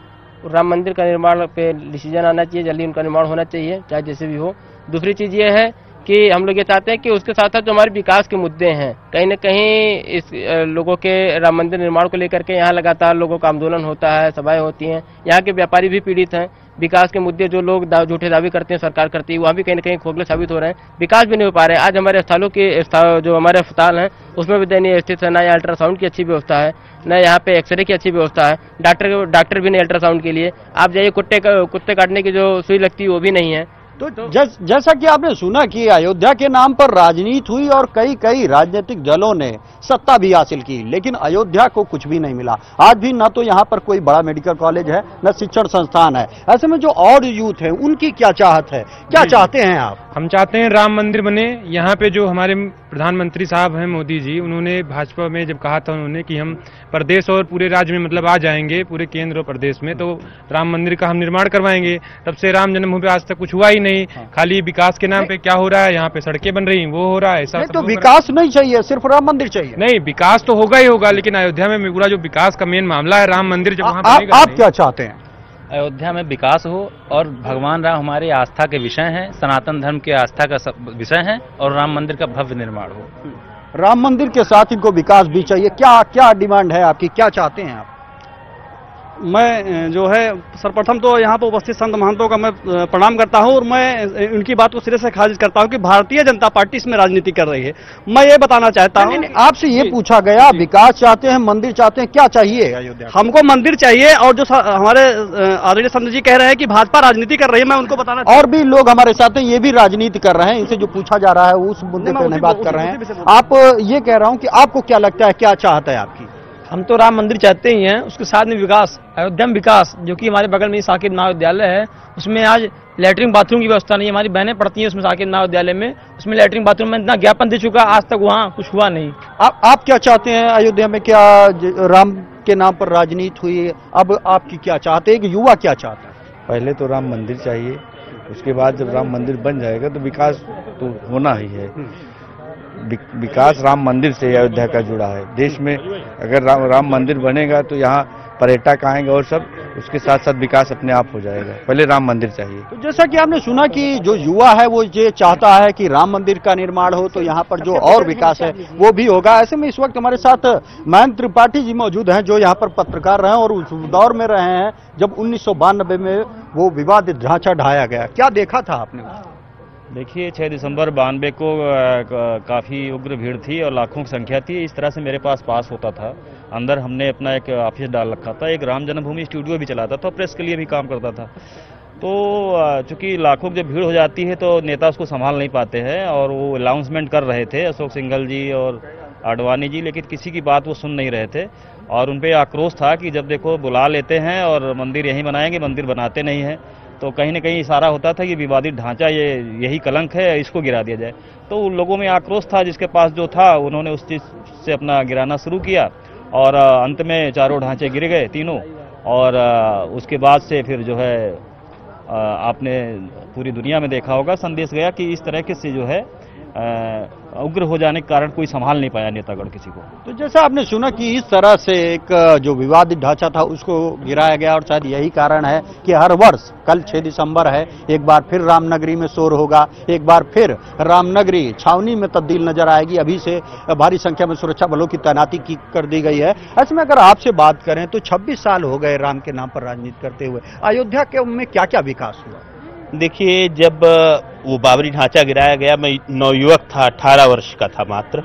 राम मंदिर का निर्माण पे डिसीजन आना चाहिए, जल्दी उनका निर्माण होना चाहिए, चाहे जैसे भी हो। दूसरी चीज ये है कि हम लोग ये चाहते हैं कि उसके साथ साथ जो हमारे विकास के मुद्दे हैं, कहीं न कहीं इस लोगों के राम मंदिर निर्माण को लेकर के यहाँ लगातार लोगों का आंदोलन होता है, सभाएं होती हैं, यहाँ के व्यापारी भी पीड़ित हैं। विकास के मुद्दे जो लोग झूठे दावे करते हैं सरकार करती है, वहाँ भी कहीं न कहीं खोखले साबित हो रहे हैं, विकास भी नहीं हो पा रहे हैं। आज हमारे स्थलों के जो हमारे अस्पताल हैं उसमें भी दयनीय स्थिति है, न यहाँ अल्ट्रासाउंड की अच्छी व्यवस्था है, न यहाँ पे एक्सरे की अच्छी व्यवस्था है, डॉक्टर भी नहीं अल्ट्रासाउंड के लिए। आप जाइए, कुत्ते काटने की जो सुई लगती है वो भी नहीं है। तो जैसा कि आपने सुना कि अयोध्या के नाम पर राजनीति हुई और कई राजनीतिक दलों ने सत्ता भी हासिल की, लेकिन अयोध्या को कुछ भी नहीं मिला। आज भी न तो यहाँ पर कोई बड़ा मेडिकल कॉलेज है, न शिक्षण संस्थान है। ऐसे में जो और यूथ है उनकी क्या चाहत है, क्या चाहते हैं आप? हम चाहते हैं राम मंदिर बने। यहाँ पे जो हमारे प्रधानमंत्री साहब हैं मोदी जी, उन्होंने भाजपा में जब कहा था उन्होंने कि हम प्रदेश और पूरे राज्य में मतलब आ जाएंगे, पूरे केंद्र और प्रदेश में, तो राम मंदिर का हम निर्माण करवाएंगे। तब से राम जन्मभूमि आज तक कुछ हुआ ही नहीं, खाली विकास के नाम पे क्या हो रहा है, यहाँ पे सड़कें बन रही, वो हो रहा है। ऐसा तो विकास नहीं चाहिए, सिर्फ राम मंदिर चाहिए? नहीं, विकास तो होगा ही होगा, लेकिन अयोध्या में पूरा जो विकास का मेन मामला है, राम मंदिर जब वहाँ बनेगा। आप क्या चाहते हैं? अयोध्या में विकास हो और भगवान राम हमारे आस्था के विषय हैं, सनातन धर्म के आस्था का विषय है, और राम मंदिर का भव्य निर्माण हो। राम मंदिर के साथ इनको विकास भी चाहिए। क्या क्या डिमांड है आपकी, क्या चाहते हैं आप? मैं जो है सर्वप्रथम तो यहाँ पर उपस्थित संत महंतों का मैं प्रणाम करता हूँ, और मैं उनकी बात को सिरे से खारिज करता हूँ कि भारतीय जनता पार्टी इसमें राजनीति कर रही है। मैं ये बताना चाहता हूँ, आपसे ये पूछा गया, विकास चाहते हैं, मंदिर चाहते हैं, क्या चाहिए अयोध्या? हमको मंदिर चाहिए, और जो हमारे आदरणीय संत जी कह रहे हैं कि भाजपा राजनीति कर रही है, मैं उनको बताना, और भी लोग हमारे साथ हैं, ये भी राजनीति कर रहे हैं। इनसे जो पूछा जा रहा है उस मुद्दे पर नहीं बात कर रहे हैं। आप ये कह रहा हूँ कि आपको क्या लगता है, क्या चाहता है आपकी? हम तो राम मंदिर चाहते ही हैं, उसके साथ में विकास, अयोध्या में विकास, जो कि हमारे बगल में साकेत महाविद्यालय है, उसमें आज लैट्रिन बाथरूम की व्यवस्था नहीं है। हमारी बहनें पढ़ती हैं उसमें साकेत महाविद्यालय में, उसमें लैट्रिन बाथरूम में इतना ज्ञापन दे चुका, आज तक वहाँ कुछ हुआ नहीं। आप क्या चाहते हैं अयोध्या में? क्या राम के नाम पर राजनीति हुई, अब आपकी क्या चाहते हैं कि युवा क्या चाहता है? पहले तो राम मंदिर चाहिए, उसके बाद जब राम मंदिर बन जाएगा तो विकास तो होना ही है। विकास राम मंदिर से अयोध्या का जुड़ा है। देश में अगर राम मंदिर बनेगा तो यहाँ पर्यटक आएंगे और सब, उसके साथ साथ विकास अपने आप हो जाएगा। पहले राम मंदिर चाहिए। तो जैसा कि आपने सुना कि जो युवा है वो ये चाहता है कि राम मंदिर का निर्माण हो, तो यहाँ पर जो और विकास है वो भी होगा। ऐसे में इस वक्त हमारे साथ महेंद्र त्रिपाठी जी मौजूद हैं, जो यहाँ पर पत्रकार रहे और उस दौर में रहे हैं जब 1992 में वो विवादित ढांचा ढाया गया। क्या देखा था आपने? देखिए, 6 दिसंबर 92 को काफ़ी उग्र भीड़ थी और लाखों की संख्या थी। इस तरह से मेरे पास होता था अंदर हमने अपना एक ऑफिस डाल रखा था, एक राम जन्मभूमि स्टूडियो भी चलाता था, प्रेस के लिए भी काम करता था। तो चूंकि लाखों की जब भीड़ हो जाती है तो नेता उसको संभाल नहीं पाते हैं, और वो अनाउंसमेंट कर रहे थे अशोक सिंघल जी और आडवाणी जी, लेकिन किसी की बात वो सुन नहीं रहे थे। और उन पे आक्रोश था कि जब देखो बुला लेते हैं और मंदिर यहीं बनाएंगे, मंदिर बनाते नहीं हैं। तो कहीं न कहीं इशारा होता था कि विवादित ढांचा यही कलंक है, इसको गिरा दिया जाए। तो उन लोगों में आक्रोश था, जिसके पास जो था उन्होंने उस चीज़ से अपना गिराना शुरू किया, और अंत में चारों ढांचे गिर गए तीनों। और उसके बाद से फिर जो है आपने पूरी दुनिया में देखा होगा, संदेश गया कि इस तरह के से जो है उग्र हो जाने के कारण कोई संभाल नहीं पाया नेतागढ़ किसी को। तो जैसा आपने सुना कि इस तरह से एक जो विवादित ढांचा था उसको गिराया गया, और शायद यही कारण है कि हर वर्ष कल 6 दिसंबर है, एक बार फिर रामनगरी में शोर होगा, एक बार फिर रामनगरी छावनी में तब्दील नजर आएगी। अभी से भारी संख्या में सुरक्षा बलों की तैनाती कर दी गई है। ऐसे में अगर आपसे बात करें तो 26 साल हो गए राम के नाम पर राजनीति करते हुए, अयोध्या के में क्या क्या विकास हुआ? देखिए, जब वो बाबरी ढांचा गिराया गया, मैं नवयुवक था, 18 वर्ष का था मात्र।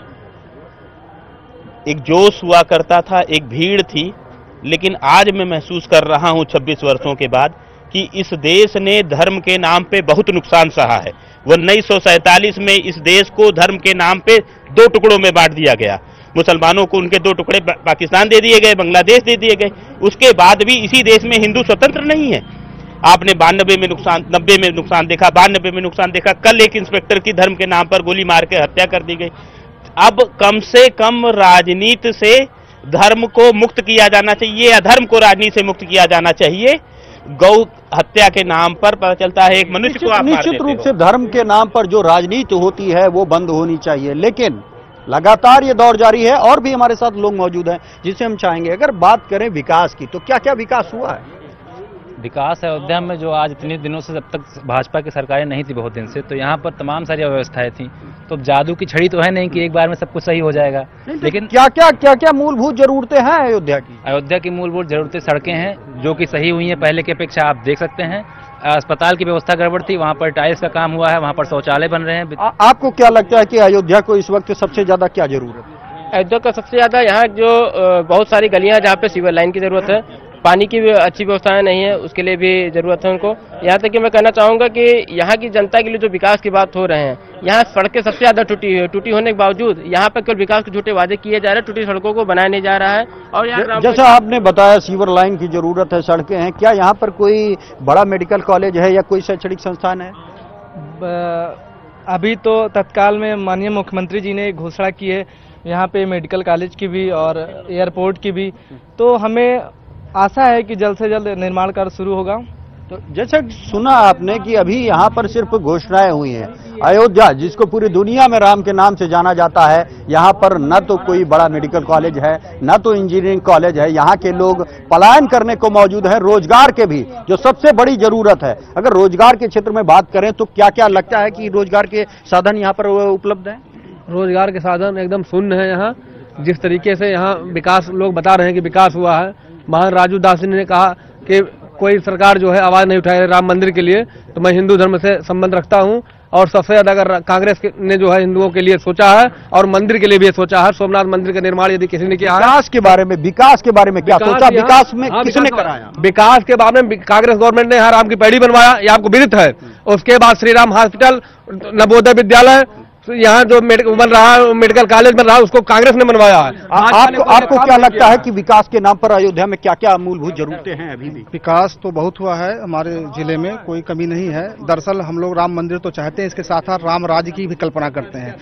एक जोश हुआ करता था, एक भीड़ थी, लेकिन आज मैं महसूस कर रहा हूं 26 वर्षों के बाद कि इस देश ने धर्म के नाम पे बहुत नुकसान सहा है। 1947 में इस देश को धर्म के नाम पे 2 टुकड़ों में बांट दिया गया। मुसलमानों को उनके 2 टुकड़े पाकिस्तान दे दिए गए, बांग्लादेश दे दिए गए। उसके बाद भी इसी देश में हिंदू स्वतंत्र नहीं है। आपने 92 में नुकसान, 90 में नुकसान देखा, 92 में नुकसान देखा। कल एक इंस्पेक्टर की धर्म के नाम पर गोली मार के हत्या कर दी गई। अब कम से कम राजनीति से धर्म को मुक्त किया जाना चाहिए, अधर्म को राजनीति से मुक्त किया जाना चाहिए। गौ हत्या के नाम पर पता चलता है एक मनुष्य को आप मार देते हो। निश्चित रूप से धर्म के नाम पर जो राजनीति होती है वो बंद होनी चाहिए, लेकिन लगातार ये दौर जारी है। और भी हमारे साथ लोग मौजूद हैं जिसे हम चाहेंगे। अगर बात करें विकास की, तो क्या क्या विकास हुआ है? विकास अयोध्या में जो आज इतने दिनों से, जब तक भाजपा की सरकारें नहीं थी बहुत दिन से, तो यहाँ पर तमाम सारी व्यवस्थाएं थी। तो जादू की छड़ी तो है नहीं कि एक बार में सब कुछ सही हो जाएगा, लेकिन क्या क्या मूलभूत जरूरतें हैं अयोध्या की? अयोध्या की मूलभूत जरूरतें, सड़कें हैं जो कि सही हुई हैं पहले की अपेक्षा, आप देख सकते हैं। अस्पताल की व्यवस्था गड़बड़ थी, वहाँ पर टाइल्स का काम हुआ है, वहाँ पर शौचालय बन रहे हैं। आपको क्या लगता है कि अयोध्या को इस वक्त सबसे ज्यादा क्या जरूरत है? अयोध्या का सबसे ज्यादा यहाँ जो बहुत सारी गलियां जहाँ पे सीवर लाइन की जरूरत है, पानी की भी अच्छी व्यवस्थाएं नहीं है, उसके लिए भी जरूरत है उनको। यहाँ तक कि मैं कहना चाहूंगा कि यहाँ की जनता के लिए जो विकास की बात हो रहे हैं, यहाँ सड़कें सबसे ज्यादा टूटी होने के बावजूद यहाँ पर केवल विकास के झूठे वादे किए जा रहे हैं, टूटी सड़कों को बनाया नहीं जा रहा है। और यहाँ जैसा आपने बताया सीवर लाइन की जरूरत है, सड़कें हैं, क्या यहाँ पर कोई बड़ा मेडिकल कॉलेज है या कोई शैक्षणिक संस्थान है? अभी तो तत्काल में माननीय मुख्यमंत्री जी ने घोषणा की है यहाँ पे मेडिकल कॉलेज की भी और एयरपोर्ट की भी, तो हमें आशा है कि जल्द से जल्द निर्माण कार्य शुरू होगा। तो जैसे सुना आपने कि अभी यहाँ पर सिर्फ घोषणाएं हुई हैं। अयोध्या जिसको पूरी दुनिया में राम के नाम से जाना जाता है, यहाँ पर न तो कोई बड़ा मेडिकल कॉलेज है, न तो इंजीनियरिंग कॉलेज है। यहाँ के लोग पलायन करने को मौजूद है, रोजगार के भी जो सबसे बड़ी जरूरत है। अगर रोजगार के क्षेत्र में बात करें तो क्या क्या लगता है कि रोजगार के साधन यहाँ पर उपलब्ध है? रोजगार के साधन एकदम शून्य है यहाँ। जिस तरीके से यहाँ विकास लोग बता रहे हैं कि विकास हुआ है, महान राजू दास ने कहा कि कोई सरकार जो है आवाज नहीं उठाए राम मंदिर के लिए, तो मैं हिंदू धर्म से संबंध रखता हूं। और सबसे ज्यादा अगर कांग्रेस ने जो है हिंदुओं के लिए सोचा है और मंदिर के लिए भी सोचा है। सोमनाथ मंदिर का निर्माण यदि किसी ने किया है, विकास के बारे में क्या सोचा? विकास में किसने कराया? विकास के बारे में कांग्रेस गवर्नमेंट ने यहाँ राम की पैड़ी बनवाया, ये आपको विदित है। उसके बाद श्री राम हॉस्पिटल, नवोदय विद्यालय, यहाँ जो बन रहा है मेडिकल कॉलेज बन रहा है, उसको कांग्रेस ने बनवाया है। आपको क्या लगता है कि विकास के नाम पर अयोध्या में क्या क्या मूलभूत जरूरतें हैं? अभी भी विकास तो बहुत हुआ है हमारे जिले में, कोई कमी नहीं है। दरअसल हम लोग राम मंदिर तो चाहते हैं, इसके साथ साथ राम राज्य की भी कल्पना करते हैं।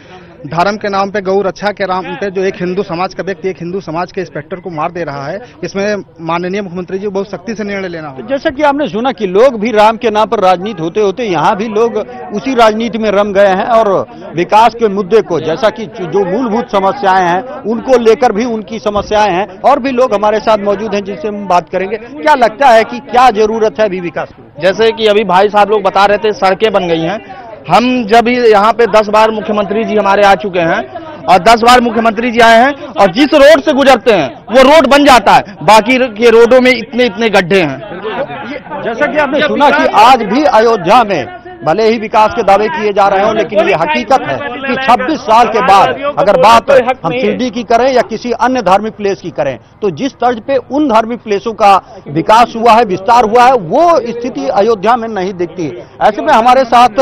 धर्म के नाम पे, गौ रक्षा के नाम पे जो एक हिंदू समाज का व्यक्ति एक हिंदू समाज के इंस्पेक्टर को मार दे रहा है, इसमें माननीय मुख्यमंत्री जी बहुत सख्ती से निर्णय लेना होगा। जैसा कि आपने सुना कि लोग भी राम के नाम पर राजनीति होते होते यहाँ भी लोग उसी राजनीति में रम गए हैं और विकास के मुद्दे को, जैसा कि जो मूलभूत समस्याएं हैं उनको लेकर भी उनकी समस्याएं हैं। और भी लोग हमारे साथ मौजूद हैं जिनसे हम बात करेंगे। क्या लगता है कि क्या जरूरत है अभी विकास की? जैसे कि अभी भाई साहब लोग बता रहे थे, सड़कें बन गई हैं। हम जब यहाँ पे 10 बार मुख्यमंत्री जी हमारे आ चुके हैं और 10 बार मुख्यमंत्री जी आए हैं, और जिस रोड से गुजरते हैं वो रोड बन जाता है, बाकी के रोडों में इतने गड्ढे हैं। जैसा कि आपने सुना कि आज भी अयोध्या में भले ही विकास के दावे किए जा रहे हो, लेकिन ये हकीकत है कि 26 साल के बाद अगर बात हम शिरडी की करें या किसी अन्य धार्मिक प्लेस की करें, तो जिस तर्ज पे उन धार्मिक प्लेसों का विकास हुआ है, विस्तार हुआ है, वो स्थिति अयोध्या में नहीं दिखती। ऐसे में हमारे साथ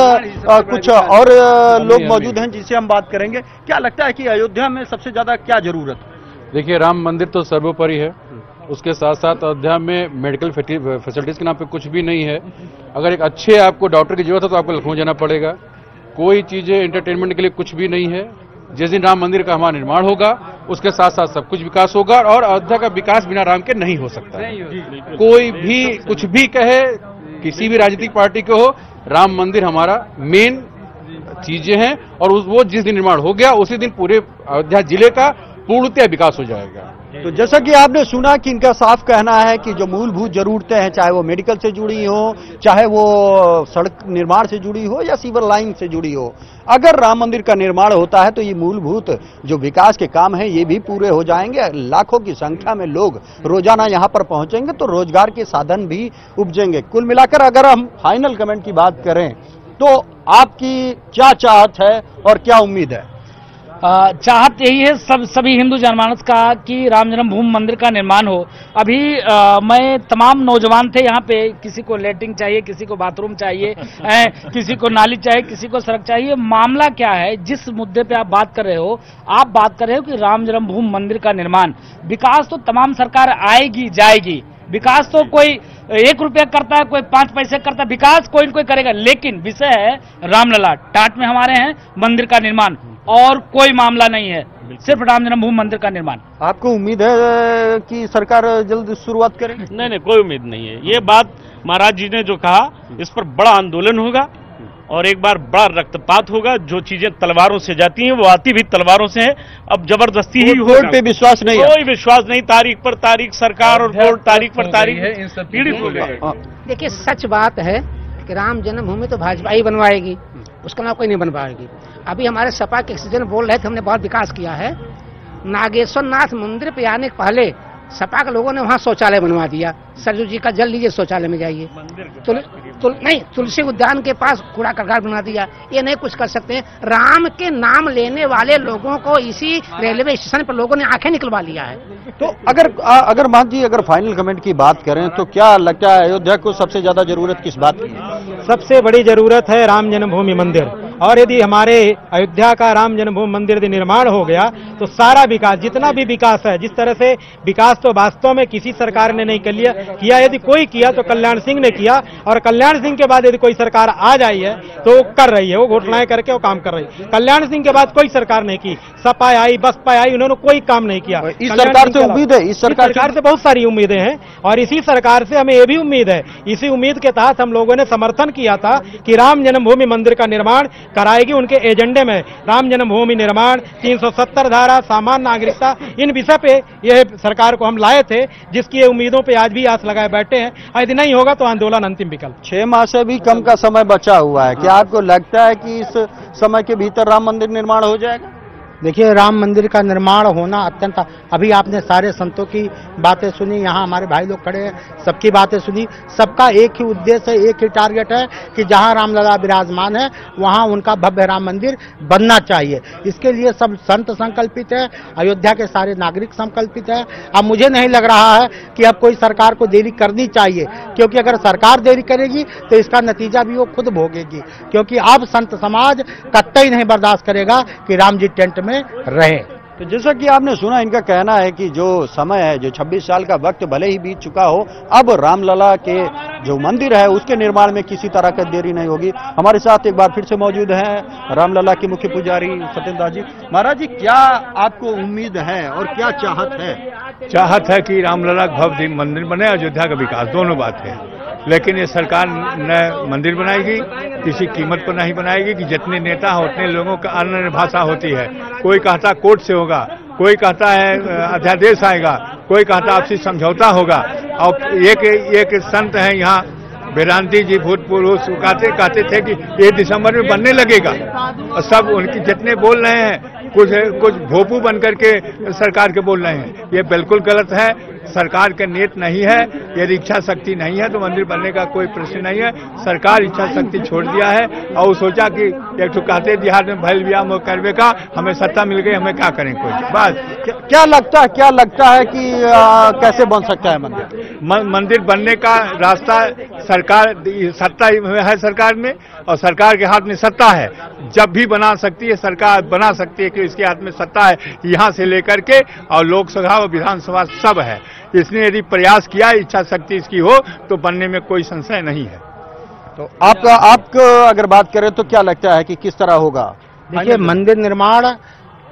कुछ और लोग मौजूद हैं जिनसे हम बात करेंगे। क्या लगता है कि अयोध्या में सबसे ज्यादा क्या जरूरत है? देखिए, राम मंदिर तो सर्वोपरि है, उसके साथ साथ अयोध्या में मेडिकल फैसिलिटीज के नाम पे कुछ भी नहीं है। अगर एक अच्छे आपको डॉक्टर की जरूरत है तो आपको लखनऊ जाना पड़ेगा। कोई चीजें एंटरटेनमेंट के लिए कुछ भी नहीं है। जिस दिन राम मंदिर का हमारा निर्माण होगा उसके साथ साथ सब कुछ विकास होगा, और अयोध्या का विकास बिना राम के नहीं हो सकता। कोई भी कुछ भी कहे, किसी भी राजनीतिक पार्टी को हो, राम मंदिर हमारा मेन चीजें हैं, और वो जिस दिन निर्माण हो गया उसी दिन पूरे अयोध्या जिले का पूर्णतः विकास हो जाएगा। तो जैसा कि आपने सुना कि इनका साफ कहना है कि जो मूलभूत जरूरतें हैं, चाहे वो मेडिकल से जुड़ी हो, चाहे वो सड़क निर्माण से जुड़ी हो या सीवर लाइन से जुड़ी हो, अगर राम मंदिर का निर्माण होता है तो ये मूलभूत जो विकास के काम हैं ये भी पूरे हो जाएंगे। लाखों की संख्या में लोग रोजाना यहाँ पर पहुंचेंगे तो रोजगार के साधन भी उपजेंगे। कुल मिलाकर अगर हम फाइनल कमेंट की बात करें तो आपकी क्या चाहत है और क्या उम्मीद है? चाहत यही है सभी हिंदू जनमानस का कि राम जन्मभूमि मंदिर का निर्माण हो। अभी मैं तमाम नौजवान थे यहाँ पे, किसी को लेटरिन चाहिए, किसी को बाथरूम चाहिए, किसी को नाली चाहिए, किसी को सड़क चाहिए। मामला क्या है, जिस मुद्दे पे आप बात कर रहे हो, आप बात कर रहे हो कि राम जन्मभूमि मंदिर का निर्माण, विकास तो तमाम सरकार आएगी जाएगी, विकास तो कोई 1 रुपया करता है, कोई 5 पैसे करता है, विकास कोई न कोई करेगा, लेकिन विषय है रामलला। टाट में हमारे हैं मंदिर का निर्माण, और कोई मामला नहीं है, सिर्फ राम जन्मभूमि मंदिर का निर्माण। आपको उम्मीद है कि सरकार जल्द शुरुआत करेगी? नहीं, कोई उम्मीद नहीं है। ये बात महाराज जी ने जो कहा, इस पर बड़ा आंदोलन होगा और एक बार बड़ा रक्तपात होगा। जो चीजें तलवारों से जाती हैं वो आती भी तलवारों से है। अब जबरदस्ती ही होगा। कोर्ट पे विश्वास नहीं है, कोई विश्वास नहीं। तारीख पर तारीख सरकार और कोर्ट तारीख पर तारीख पीड़ित हो गए। देखिए, सच बात है कि राम जन्मभूमि तो भाजपा ही बनवाएगी, उसका नाम कोई नहीं बनवाएगी। अभी हमारे सपा के एक्सीडेंट बोल रहे थे, हमने बहुत विकास किया है। नागेश्वर नाथ मंदिर पे आने के पहले सपा के लोगों ने वहाँ शौचालय बनवा दिया। सरजू जी का जल लीजिए, शौचालय में जाइए। नहीं, तुलसी उद्यान के पास कूड़ा करघाट बना दिया। ये नहीं कुछ कर सकते हैं। राम के नाम लेने वाले लोगों को इसी रेलवे स्टेशन पर लोगों ने आंखें निकलवा लिया है। तो अगर मान जी अगर फाइनल कमेंट की बात करें तो क्या लगता है अयोध्या को सबसे ज्यादा जरूरत किस बात की है? सबसे बड़ी जरूरत है राम जन्मभूमि मंदिर। और यदि हमारे अयोध्या का राम जन्मभूमि मंदिर यदि निर्माण हो गया तो सारा विकास, जितना भी विकास है, जिस तरह से विकास तो वास्तव में किसी सरकार ने नहीं किया, यदि कोई किया तो कल्याण सिंह ने किया, और कल्याण सिंह के बाद यदि कोई सरकार आ जाई है तो वो कर रही है, वो घोषणाएं करके वो काम कर रही है। कल्याण सिंह के बाद कोई सरकार नहीं की, सपा आई, बसपा आई, उन्होंने कोई काम नहीं किया। इस सरकार से उम्मीद है, इस सरकार से बहुत सारी उम्मीदें हैं, और इसी सरकार से हमें ये भी उम्मीद है। इसी उम्मीद के तहत हम लोगों ने समर्थन किया था कि राम जन्मभूमि मंदिर का निर्माण कराएगी। उनके एजेंडे में राम जन्मभूमि निर्माण, 370 धारा, सामान्य नागरिकता, इन विषय पे यह सरकार को हम लाए थे, जिसकी उम्मीदों पे आज भी आस लगाए बैठे हैं। यदि नहीं होगा तो आंदोलन अंतिम विकल्प। 6 माह से भी कम का समय बचा हुआ है, क्या आपको लगता है कि इस समय के भीतर राम मंदिर निर्माण हो जाएगा? देखिए, राम मंदिर का निर्माण होना अत्यंत, अभी आपने सारे संतों की बातें सुनी, यहाँ हमारे भाई लोग खड़े हैं, सबकी बातें सुनी। सबका एक ही उद्देश्य है, एक ही टारगेट है कि जहाँ रामलला विराजमान है वहाँ उनका भव्य राम मंदिर बनना चाहिए। इसके लिए सब संत संकल्पित है, अयोध्या के सारे नागरिक संकल्पित है। अब मुझे नहीं लग रहा है कि अब कोई सरकार को देरी करनी चाहिए, क्योंकि अगर सरकार देरी करेगी तो इसका नतीजा भी वो खुद भोगेगी, क्योंकि अब संत समाज कतई नहीं बर्दाश्त करेगा कि राम जी टेंट में रहे। तो जैसा कि आपने सुना, इनका कहना है कि जो समय है, जो 26 साल का वक्त भले ही बीत चुका हो, अब रामलला के जो मंदिर है उसके निर्माण में किसी तरह की देरी नहीं होगी। हमारे साथ एक बार फिर से मौजूद हैं रामलला के मुख्य पुजारी सत्येंद्र दास जी। महाराज जी, क्या आपको उम्मीद है और क्या चाहत है? चाहत है कि रामलला का भव्य मंदिर बने, अयोध्या का विकास, दोनों बात है। लेकिन ये सरकार न मंदिर बनाएगी, किसी कीमत पर नहीं बनाएगी कि जितने नेता हैं उतने लोगों का अन्य भाषा होती है। कोई कहता कोर्ट से होगा, कोई कहता है अध्यादेश आएगा, कोई कहता आपसी समझौता होगा। और एक संत है यहाँ वेदांती जी, भूतपूर्व, कहते थे कि ये दिसंबर में बनने लगेगा, और सब उनकी जितने बोल रहे हैं कुछ भोपू बन करके सरकार के बोल रहे हैं। ये बिल्कुल गलत है। सरकार का नेत नहीं है, यदि इच्छा शक्ति नहीं है तो मंदिर बनने का कोई प्रश्न नहीं है। सरकार इच्छा शक्ति छोड़ दिया है और वो सोचा कि एक तो कहते बिहार में भैल बिया मो करवे का, हमें सत्ता मिल गई, हमें क्या करें कोई बस। क्या लगता है कि कैसे बन सकता है मंदिर? मंदिर बनने का रास्ता सरकार, सत्ता है सरकार में और सरकार के हाथ में सत्ता है, जब भी बना सकती है सरकार, बना सकती है कि इसके हाथ में सत्ता है यहाँ से लेकर के, और लोकसभा और विधानसभा सब है। इसने यदि प्रयास किया, इच्छा शक्ति इसकी हो तो बनने में कोई संशय नहीं है। तो आपको अगर बात करें तो क्या लगता है कि किस तरह होगा? देखिए, मंदिर निर्माण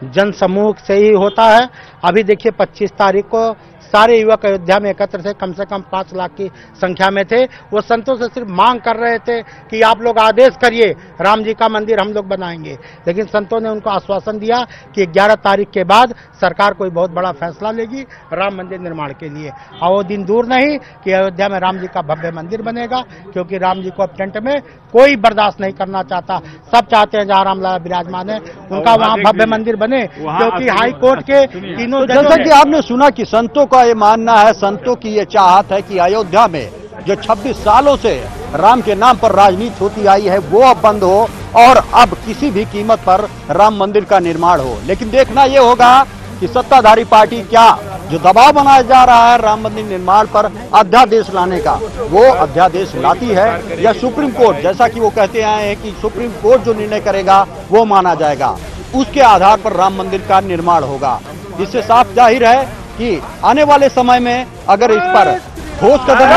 जन समूह से ही होता है। अभी देखिए 25 तारीख को सारे युवक अयोध्या में एकत्र थे, कम से कम 5 लाख की संख्या में थे। वो संतों से सिर्फ मांग कर रहे थे कि आप लोग आदेश करिए, राम जी का मंदिर हम लोग बनाएंगे। लेकिन संतों ने उनको आश्वासन दिया कि 11 तारीख के बाद सरकार कोई बहुत बड़ा फैसला लेगी राम मंदिर निर्माण के लिए, और वो दिन दूर नहीं कि अयोध्या में राम जी का भव्य मंदिर बनेगा, क्योंकि राम जी को अब टेंट में कोई बर्दाश्त नहीं करना चाहता। सब चाहते हैं जहाँ रामलला विराजमान है उनका वहाँ भव्य मंदिर बने, क्योंकि हाई कोर्ट के तीनों जैसा कि आपने सुना कि संतों का ये मानना है, संतों की ये चाहत है कि अयोध्या में जो 26 सालों से राम के नाम पर राजनीति होती आई है वो अब बंद हो और अब किसी भी कीमत पर राम मंदिर का निर्माण हो। लेकिन देखना ये होगा कि सत्ताधारी पार्टी क्या जो दबाव बनाया जा रहा है राम मंदिर निर्माण पर अध्यादेश लाने का, वो अध्यादेश लाती है या सुप्रीम कोर्ट, जैसा कि वो कहते आए हैं कि सुप्रीम कोर्ट जो निर्णय करेगा वो माना जाएगा, उसके आधार पर राम मंदिर का निर्माण होगा। इससे साफ जाहिर है कि आने वाले समय में अगर इस पर ठोस कदम,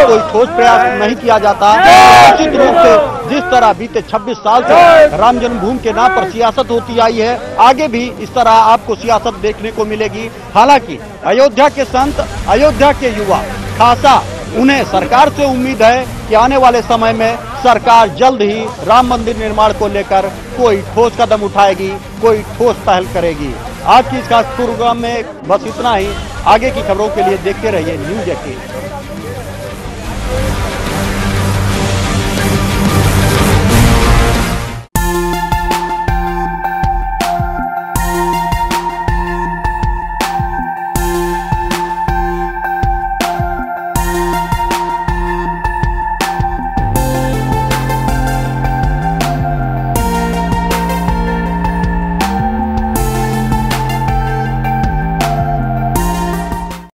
कोई ठोस प्रयास नहीं किया जाता, निश्चित रूप से जिस तरह बीते 26 साल से राम जन्मभूमि के नाम पर सियासत होती आई है, आगे भी इस तरह आपको सियासत देखने को मिलेगी। हालांकि अयोध्या के संत, अयोध्या के युवा खासा, उन्हें सरकार से उम्मीद है कि आने वाले समय में सरकार जल्द ही राम मंदिर निर्माण को लेकर कोई ठोस कदम उठाएगी, कोई ठोस पहल करेगी। आज की इस खास प्रोग्राम में बस इतना ही। आगे की खबरों के लिए देखते रहिए न्यूज़ 18।